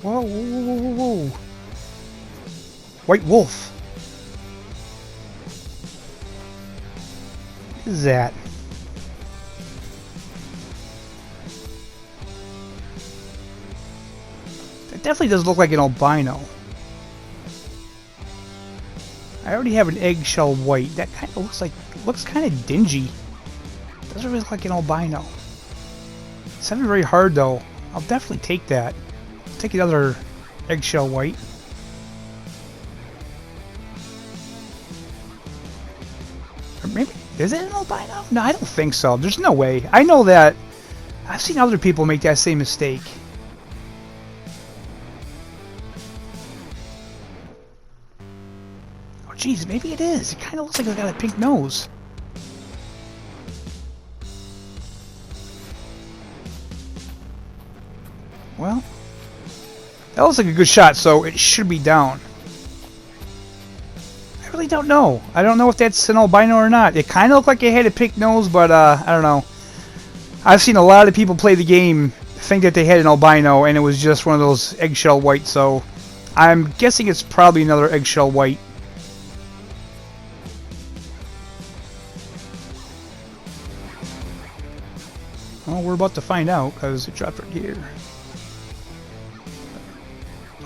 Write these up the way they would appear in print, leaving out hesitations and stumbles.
Whoa, whoa, whoa, whoa, whoa. White wolf. What is that? That definitely does look like an albino. I already have an eggshell white. That kind of looks kind of dingy. Doesn't really look like an albino. It's not very hard though. I'll definitely take that. I'll take another eggshell white. Or maybe, is it an albino? No, I don't think so. There's no way. I know that. I've seen other people make that same mistake. Oh, geez, maybe it is. It kind of looks like it's got a pink nose. Well, that looks like a good shot, so it should be down. I really don't know. I don't know if that's an albino or not. It kind of looked like it had a pink nose, but I don't know. I've seen a lot of people play the game think that they had an albino, and it was just one of those eggshell white, so I'm guessing it's probably another eggshell white. Well, we're about to find out, because it dropped right here.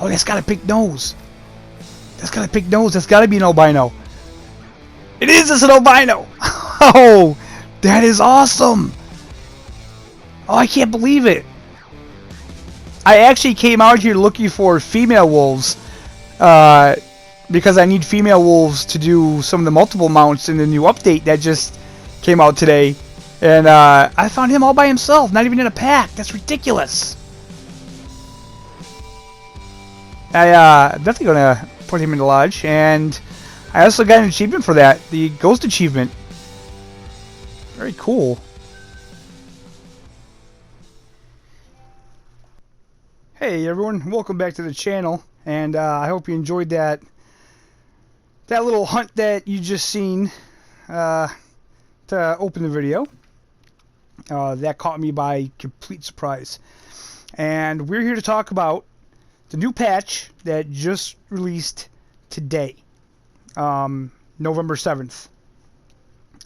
Oh, that's got a pink nose. That's got a pink nose. That's got to be an albino. It is. It's an albino. Oh, that is awesome. Oh, I can't believe it. I actually came out here looking for female wolves because I need female wolves to do some of the multiple mounts in the new update that just came out today. And I found him all by himself, not even in a pack. That's ridiculous. I'm definitely going to put him in the lodge, and I also got an achievement for that, the Ghost achievement. Very cool. Hey everyone, welcome back to the channel, and I hope you enjoyed that little hunt that you just seen to open the video. That caught me by complete surprise. And we're here to talk about the new patch that just released today, November 7th.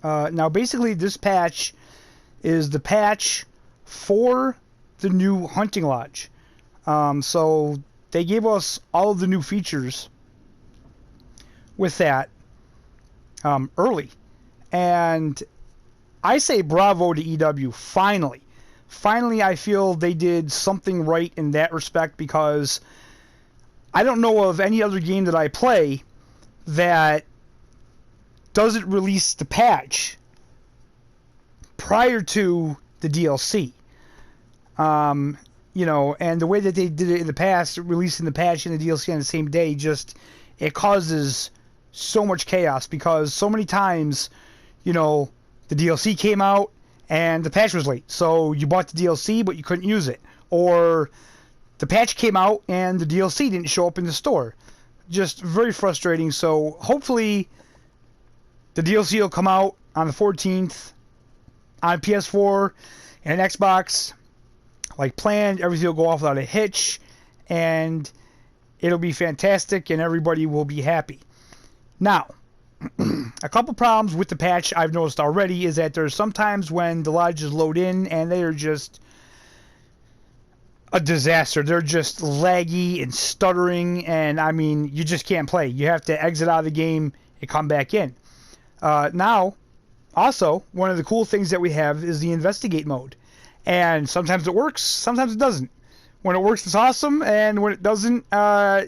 Now basically this patch is the patch for the new hunting lodge. So they gave us all of the new features with that early. And I say bravo to EW, finally. Finally, I feel they did something right in that respect, because I don't know of any other game that I play that doesn't release the patch prior to the DLC. You know, and the way that they did it in the past, releasing the patch and the DLC on the same day, just, it causes so much chaos, because so many times, you know, the DLC came out and the patch was late, so you bought the DLC but you couldn't use it, or the patch came out and the DLC didn't show up in the store. Just very frustrating. So hopefully the DLC will come out on the 14th on PS4 and Xbox like planned. Everything will go off without a hitch, and it'll be fantastic, and everybody will be happy. Now, a couple problems with the patch I've noticed already is that there's sometimes when the lodges load in and they are just a disaster. They're just laggy and stuttering, and I mean, you just can't play. You have to exit out of the game and come back in. Now, also, one of the cool things that we have is the investigate mode. And sometimes it works, sometimes it doesn't. When it works, it's awesome, and when it doesn't,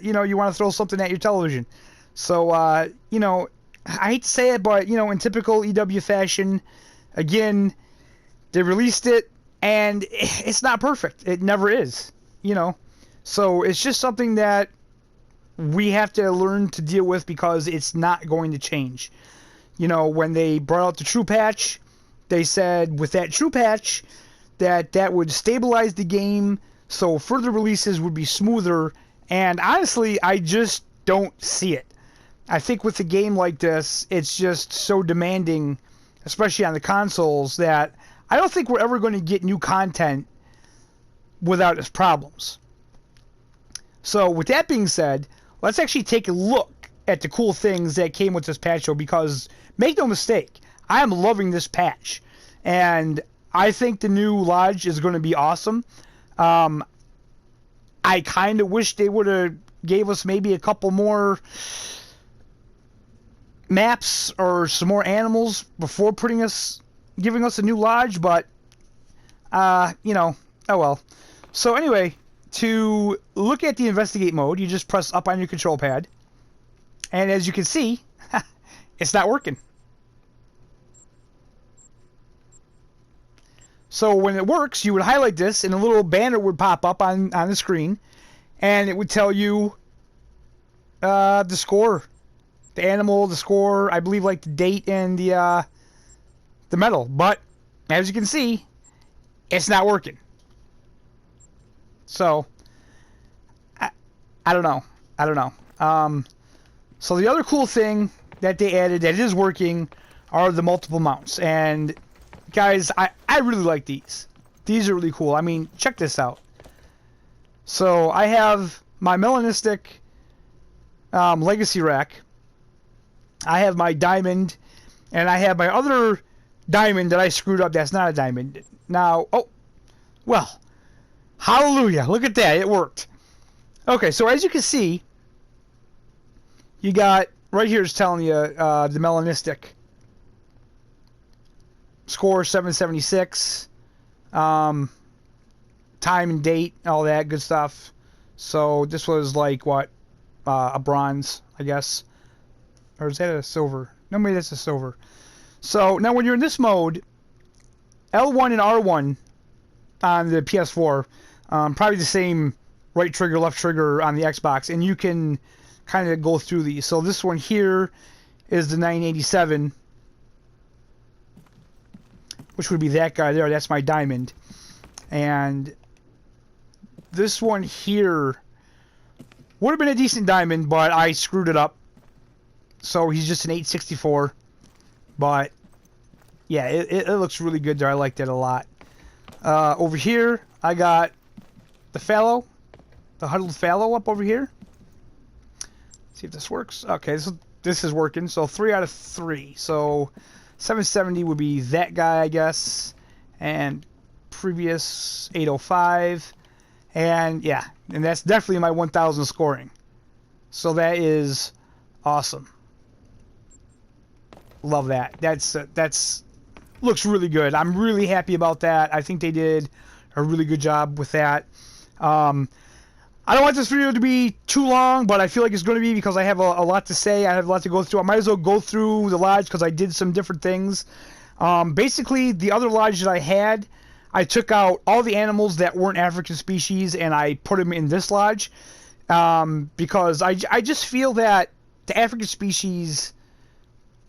you know, you want to throw something at your television. So, you know, I hate to say it, but, you know, in typical EW fashion, again, they released it, and it's not perfect. It never is, you know. So it's just something that we have to learn to deal with, because it's not going to change. You know, when they brought out the True Patch, they said with that True Patch that would stabilize the game, so further releases would be smoother, and honestly, I just don't see it. I think with a game like this, it's just so demanding, especially on the consoles, that I don't think we're ever going to get new content without its problems. So with that being said, let's actually take a look at the cool things that came with this patch, though, because make no mistake, I am loving this patch, and I think the new lodge is going to be awesome. I kind of wish they would have gave us maybe a couple more maps or some more animals before giving us a new lodge, but you know, oh well. So anyway, to look at the investigate mode, you just press up on your control pad, and as you can see, it's not working. So when it works, you would highlight this, and a little banner would pop up on the screen, and it would tell you the score, the animal, the score, I believe, like the date and the medal. But as you can see, it's not working. So I don't know. So the other cool thing that they added that is working are the multiple mounts. And guys, I really like these. These are really cool. I mean, check this out. So I have my melanistic legacy rack. I have my diamond, and I have my other diamond that I screwed up. That's not a diamond. Now, oh, well, hallelujah! Look at that. It worked. Okay, so as you can see, you got right here is telling you the melanistic score 776, time and date, all that good stuff. So this was like what, a bronze, I guess, or is that a silver? No, maybe that's a silver. So now when you're in this mode, L1 and R1 on the PS4, probably the same right trigger, left trigger on the Xbox, and you can kind of go through these. So this one here is the 987, which would be that guy there. That's my diamond. And this one here would have been a decent diamond, but I screwed it up. So he's just an 864. But yeah, it looks really good there. I liked it a lot. Over here, I got the fallow, the huddled fallow up over here. See if this works. Okay, this is working. So 3 out of 3. So 770 would be that guy, I guess. And previous 805. And yeah, and that's definitely my 1000 scoring. So that is awesome. Love that. That's looks really good. I'm really happy about that. I think they did a really good job with that. I don't want this video to be too long, but I feel like it's going to be because I have a lot to say. I have a lot to go through. I might as well go through the lodge because I did some different things. Basically, the other lodge that I had, I took out all the animals that weren't African species and I put them in this lodge because I just feel that the African species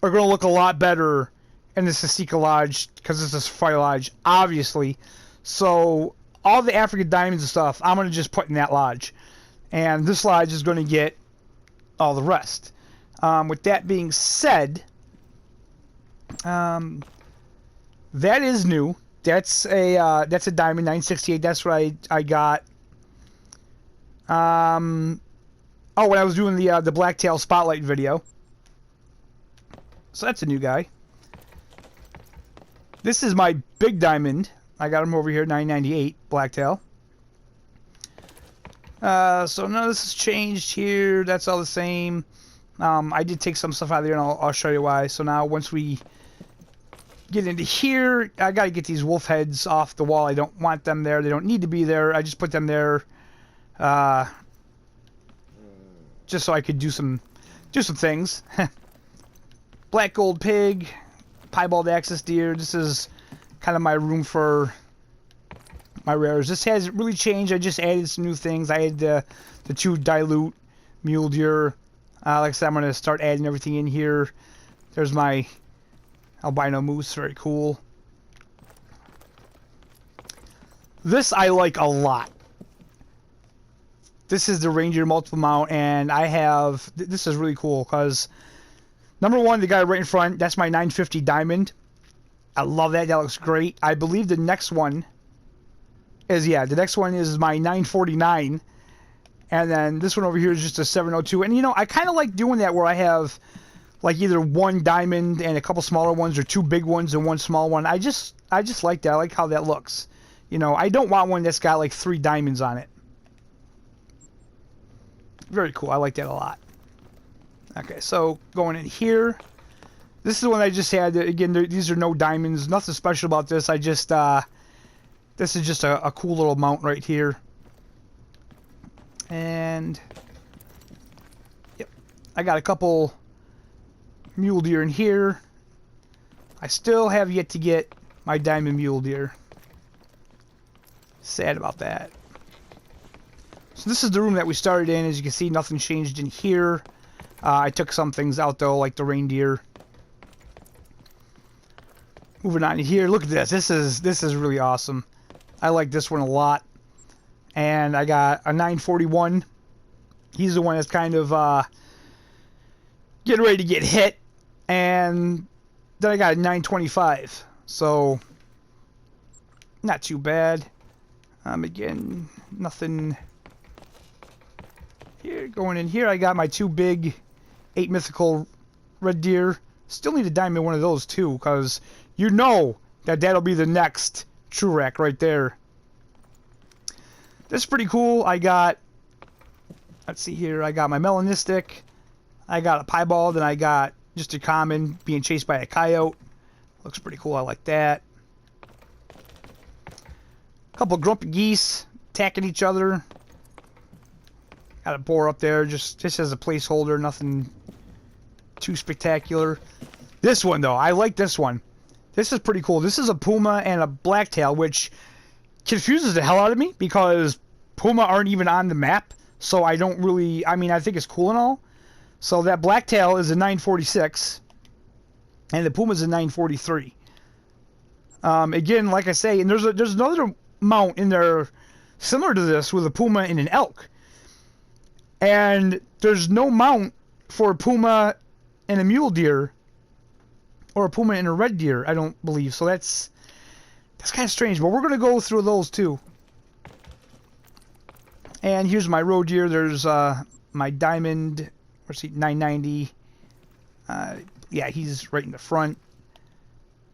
are going to look a lot better in the Sasika Lodge because it's a fire lodge, obviously. So all the African diamonds and stuff, I'm going to just put in that lodge. And this lodge is going to get all the rest. With that being said, that is new. That's a diamond 968. That's what I got. When I was doing the Blacktail Spotlight video. So that's a new guy. This is my big diamond. I got him over here, 998 Blacktail. So none of this has changed here. That's all the same. I did take some stuff out of there, and I'll show you why. So now once we get into here, I got to get these wolf heads off the wall. I don't want them there. They don't need to be there. I just put them there just so I could do some things. Black gold pig, piebald axis deer. This is kind of my room for my rares. This hasn't really changed. I just added some new things. I had the 2 dilute mule deer. Like I said, I'm going to start adding everything in here. There's my albino moose. Very cool. This I like a lot. This is the Ranger multiple mount, and I have... This is really cool because... Number 1, the guy right in front, that's my 950 diamond. I love that. That looks great. I believe the next one is, the next one is my 949. And then this one over here is just a 702. And, you know, I kind of like doing that where I have, like, either one diamond and a couple smaller ones or two big ones and one small one. I just like that. I like how that looks. You know, I don't want one that's got, like, 3 diamonds on it. Very cool. I like that a lot. Okay, so going in here. This is the one I just had. Again, these are no diamonds. Nothing special about this. I just, this is just a cool little mount right here. And, yep, I got a couple mule deer in here. I still have yet to get my diamond mule deer. Sad about that. So this is the room that we started in. As you can see, nothing changed in here. I took some things out though, like the reindeer. Moving on to here. Look at this. This is really awesome. I like this one a lot. And I got a 941. He's the one that's kind of getting ready to get hit. And then I got a 925. So not too bad. Again, nothing here. Going in here, I got my 2 big 8 mythical red deer. Still need a diamond one of those too, because you know that'll be the next true rack right there. This is pretty cool. I got, let's see here, I got my melanistic, I got a piebald, and I got just a common being chased by a coyote. Looks pretty cool. I like that. A couple grumpy geese attacking each other. Got a boar up there just as a placeholder. Nothing too spectacular. This one, though, I like this one. This is pretty cool. This is a puma and a blacktail, which confuses the hell out of me because puma aren't even on the map. So I don't really... I mean, I think it's cool and all. So that blacktail is a 946. And the puma's a 943. Again, like I say, and there's another mount in there similar to this with a puma and an elk. And there's no mount for a puma and a mule deer or a puma and a red deer, I don't believe. So that's kind of strange, but we're going to go through those too. And here's my roe deer. There's my diamond, where's he, 990. Yeah, he's right in the front.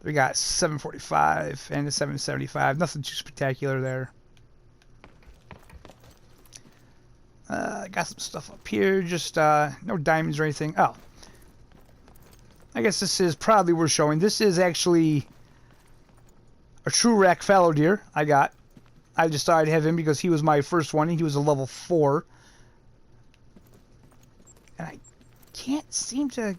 We got 745 and a 775. Nothing too spectacular there. I got some stuff up here. Just no diamonds or anything. Oh. I guess this is probably worth showing. This is actually a true rack fallow deer I got. I just thought I'd have him because he was my first one and he was a level 4. And I can't seem to...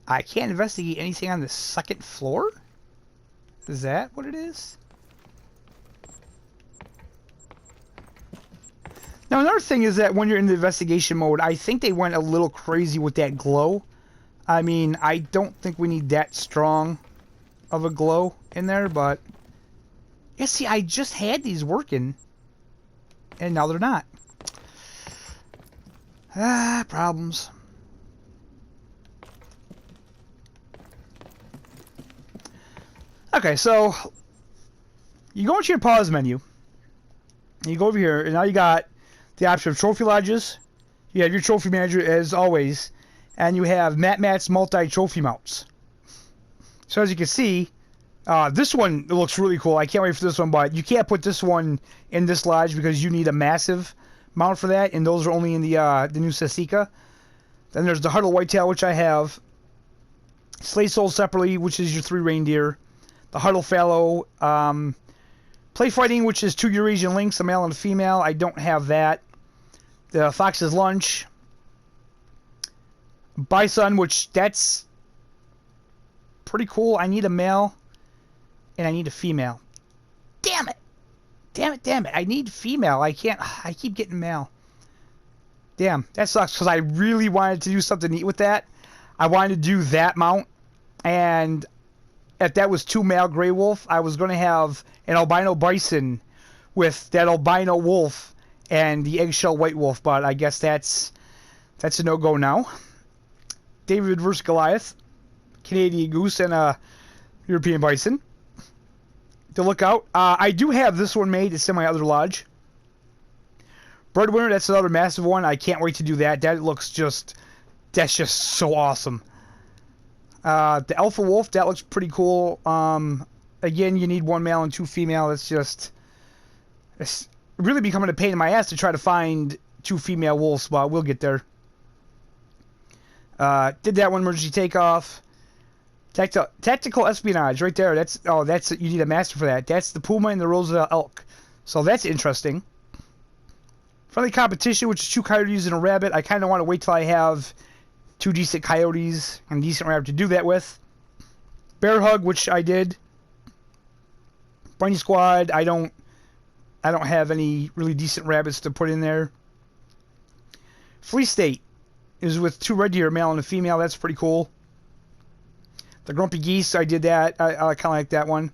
I can't investigate anything on the second floor? Is that what it is? Now, another thing is that when you're in the investigation mode, I think they went a little crazy with that glow. I mean, I don't think we need that strong of a glow in there, but... Yeah, see, I just had these working, and now they're not. Ah, problems. Okay, so you go into your pause menu, and you go over here, and now you got the option of trophy lodges. You have your trophy manager as always, and you have Matt's multi-trophy mounts. So as you can see, this one looks really cool. I can't wait for this one, but you can't put this one in this lodge because you need a massive mount for that, and those are only in the new Sasika. Then there's the Huddle Whitetail, which I have. Slay Soul separately, which is your 3 reindeer. The Huddle Fallow. Play Fighting, which is 2 Eurasian Lynx, a male and a female. I don't have that. The Fox's Lunch. Bison, which that's pretty cool. I need a male and I need a female. Damn it. Damn it, damn it. I need female. I keep getting male. Damn, that sucks because I really wanted to do something neat with that. I wanted to do that mount, and if that was 2 male gray wolf, I was going to have an albino bison with that albino wolf and the eggshell white wolf, but I guess that's a no-go now. David vs. Goliath, Canadian goose and a European bison. to look out. I do have this one made. It's in my other lodge. Breadwinner, that's another massive one. I can't wait to do that. That's just so awesome. The Alpha Wolf, that looks pretty cool. Again, you need 1 male and 2 female. It's really becoming a pain in my ass to try to find 2 female wolves, but we'll get there. Did that one, emergency takeoff. Tactical espionage, right there. You need a master for that. That's the Puma and the Roosevelt Elk. So that's interesting. Friendly competition, which is 2 coyotes and a rabbit. I kind of want to wait till I have 2 decent coyotes and decent rabbit to do that with. Bear hug, which I did. Bunny squad, I don't have any really decent rabbits to put in there. Flea state is with 2 red deer, a male and a female. That's pretty cool. The grumpy geese, I did that. I kind of like that one.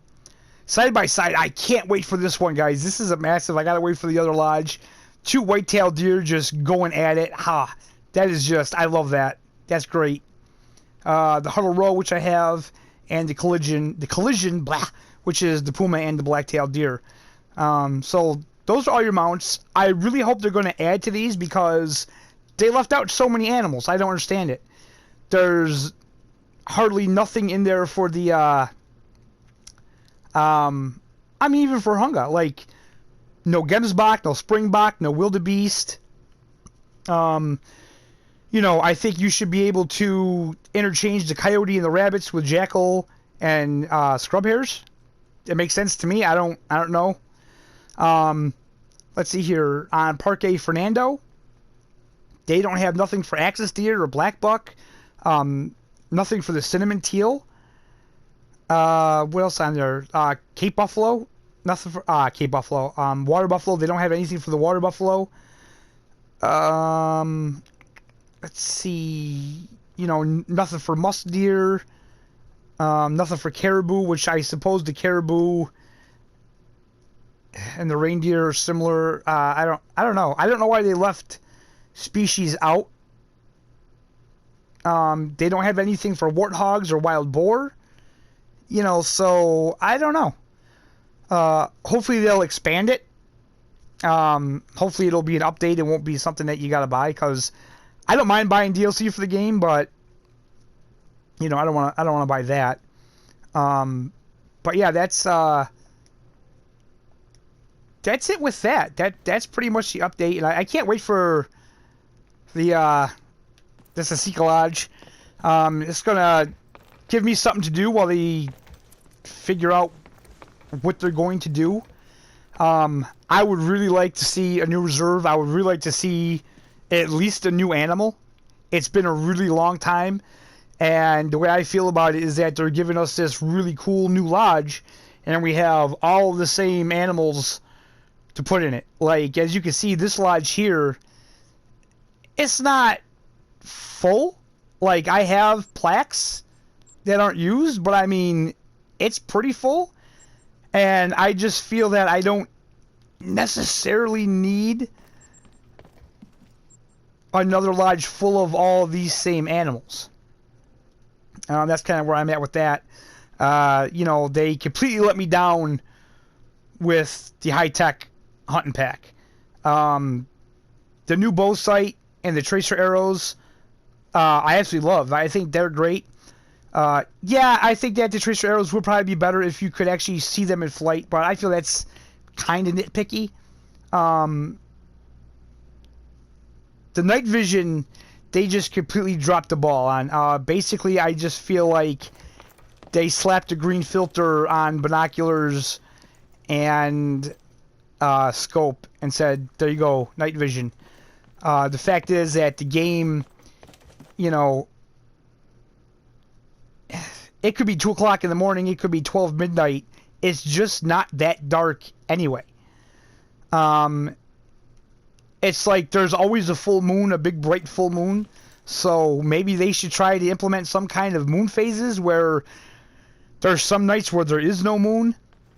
Side by side, I can't wait for this one, guys. This is a massive. I gotta wait for the other lodge. 2 white-tailed deer just going at it. Ha! That is just, I love that. That's great. The huddle row, which I have, and the collision, blah, which is the puma and the black-tailed deer. So those are all your mounts. I really hope they're going to add to these because they left out so many animals. I don't understand it. There's hardly nothing in there for the, even for Hunga. Like, no Gemsbach, no Springbok, no Wildebeest. I think you should be able to interchange the coyote and the rabbits with jackal and scrub hares. It makes sense to me. I don't know. Let's see here. On Parque Fernando, they don't have nothing for axis deer or black buck. Nothing for the cinnamon teal. What else on there? Cape buffalo. Nothing for Cape buffalo. Water buffalo. They don't have anything for the water buffalo. Let's see. Nothing for musk deer. Nothing for caribou, which I suppose the caribou and the reindeer are similar. I don't know. I don't know why they left species out. They don't have anything for warthogs or wild boar. So I don't know. Hopefully they'll expand it. Hopefully it'll be an update. It won't be something that you gotta buy, because I don't mind buying DLC for the game, but I don't want to buy that. But yeah, that's it with that. That's pretty much the update, and I can't wait for the this Asika Lodge. It's gonna give me something to do while they figure out what they're going to do. I would really like to see a new reserve. I would really like to see at least a new animal. It's been a really long time, and the way I feel about it is that they're giving us this really cool new lodge, and we have all of the same animals to put in it. Like, as you can see, this lodge here, it's not full. Like, I have plaques that aren't used, but I mean, it's pretty full. And I just feel that I don't necessarily need another lodge full of all these same animals. That's kind of where I'm at with that. They completely let me down with the high-tech hunting pack. The new bow sight and the tracer arrows, I absolutely love. I think they're great. Yeah, I think that the tracer arrows would probably be better if you could actually see them in flight, but I feel that's kind of nitpicky. The night vision, they just completely dropped the ball on. Basically, I just feel like they slapped a green filter on binoculars and scope and said, there you go, night vision. The fact is that the game, it could be 2 o'clock in the morning, it could be 12 midnight. It's just not that dark anyway. It's like there's always a full moon, a big bright full moon. So maybe they should try to implement some kind of moon phases where there's some nights where there is no moon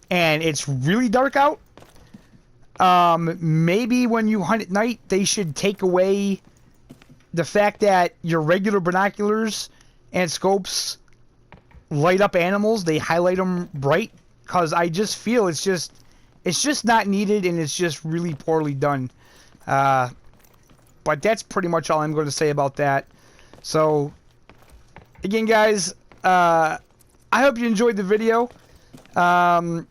and it's really dark out. Maybe when you hunt at night, they should take away the fact that your regular binoculars and scopes light up animals. They highlight them bright because I just feel it's just not needed, and it's just really poorly done. But that's pretty much all I'm going to say about that. So, again, guys, I hope you enjoyed the video. And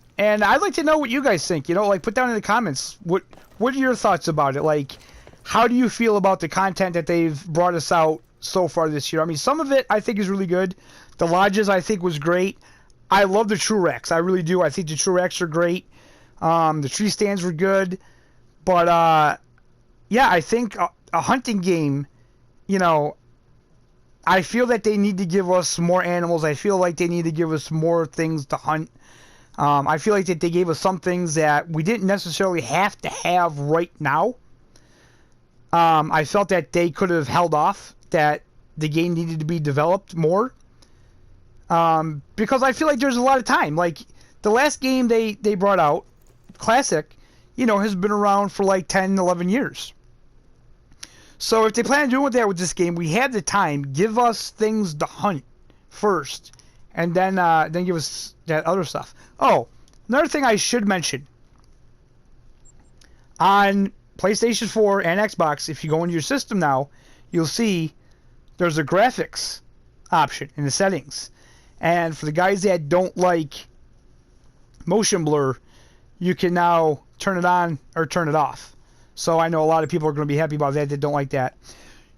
I'd like to know what you guys think. You know, like, put down in the comments, what are your thoughts about it? Like, how do you feel about the content that they've brought us out so far this year? I mean, some of it I think is really good. The lodges I think was great. I love the true racks. I really do. I think the true racks are great. The tree stands were good. But, yeah, I think a hunting game, you know, I feel that they need to give us more animals. I feel like they need to give us more things to hunt. I feel like that they gave us some things that we didn't necessarily have to have right now. I felt that they could have held off, that the game needed to be developed more. Because I feel like there's a lot of time. Like, the last game they brought out, Classic, you know, has been around for like 10, 11 years. So if they plan on doing that with this game, we have the time. Give us things to hunt first, and then give us that other stuff. Oh, another thing I should mention. On PlayStation 4 and Xbox, if you go into your system now, you'll see there's a graphics option in the settings. And for the guys that don't like motion blur, you can now turn it on or turn it off. So I know a lot of people are going to be happy about that don't like that.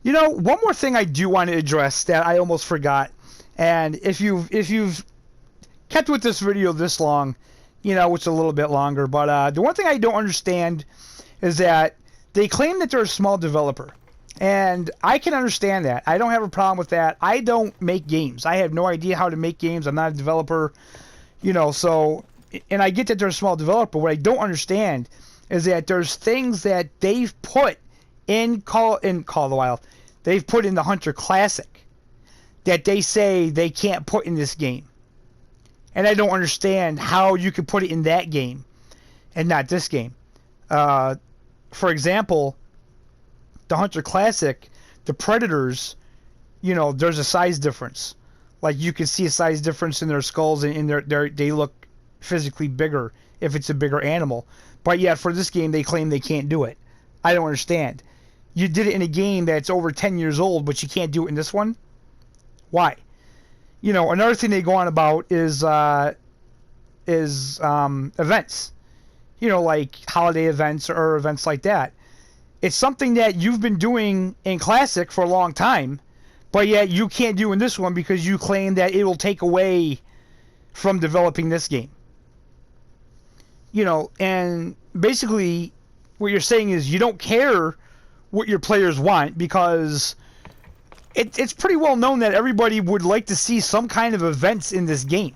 You know, one more thing I do want to address that I almost forgot. And if you've kept with this video this long, you know, it's a little bit longer. But the one thing I don't understand is that they claim that they're a small developer. And I can understand that. I don't have a problem with that. I don't make games. I have no idea how to make games. I'm not a developer. You know, so, and I get that they're a small developer. What I don't understand is that there's things that they've put in Call of the Wild. They've put in the Hunter Classic that they say they can't put in this game. And I don't understand how you could put it in that game and not this game. For example, the Hunter Classic, the Predators, you know, there's a size difference. Like, you can see a size difference in their skulls, and in they look physically bigger if it's a bigger animal. But yet, for this game, they claim they can't do it. I don't understand. You did it in a game that's over 10 years old, but you can't do it in this one? Why? You know, another thing they go on about is events. You know, like holiday events or events like that. It's something that you've been doing in Classic for a long time, but yet you can't do in this one because you claim that it will take away from developing this game. You know, and basically what you're saying is you don't care what your players want, because it's pretty well known that everybody would like to see some kind of events in this game.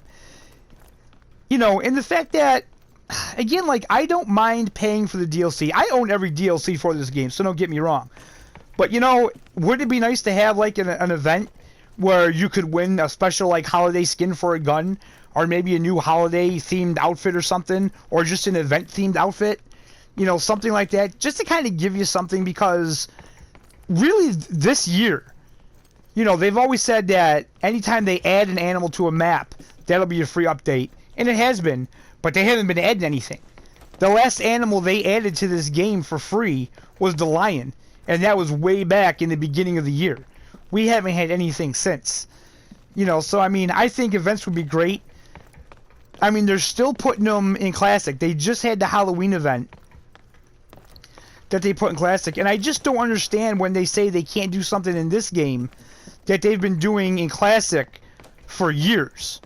You know, and the fact that, again, like, I don't mind paying for the DLC. I own every DLC for this game, so don't get me wrong. But, you know, wouldn't it be nice to have, like, an event where you could win a special, like, holiday skin for a gun, or maybe a new holiday-themed outfit or something, or just an event-themed outfit? You know, something like that, just to kind of give you something, because really this year, you know, they've always said that anytime they add an animal to a map, that'll be a free update, and it has been, but they haven't been adding anything. The last animal they added to this game for free was the lion, and that was way back in the beginning of the year. We haven't had anything since. You know, so I mean, I think events would be great. I mean, they're still putting them in Classic. They just had the Halloween event that they put in Classic, and I just don't understand when they say they can't do something in this game that they've been doing in Classic for years.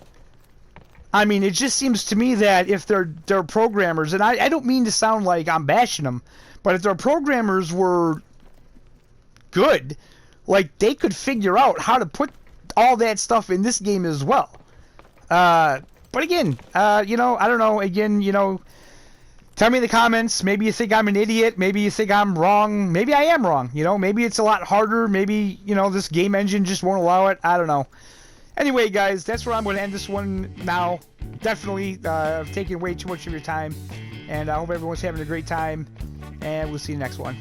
I mean, it just seems to me that if they're programmers, and I don't mean to sound like I'm bashing them, but if their programmers were good, like, they could figure out how to put all that stuff in this game as well. But again, you know, I don't know. Again, you know, tell me in the comments. Maybe you think I'm an idiot. Maybe you think I'm wrong. Maybe I am wrong. You know, maybe it's a lot harder. Maybe, you know, this game engine just won't allow it. I don't know. Anyway, guys, that's where I'm going to end this one now. Definitely, I've taken way too much of your time. And I hope everyone's having a great time. And we'll see you next one.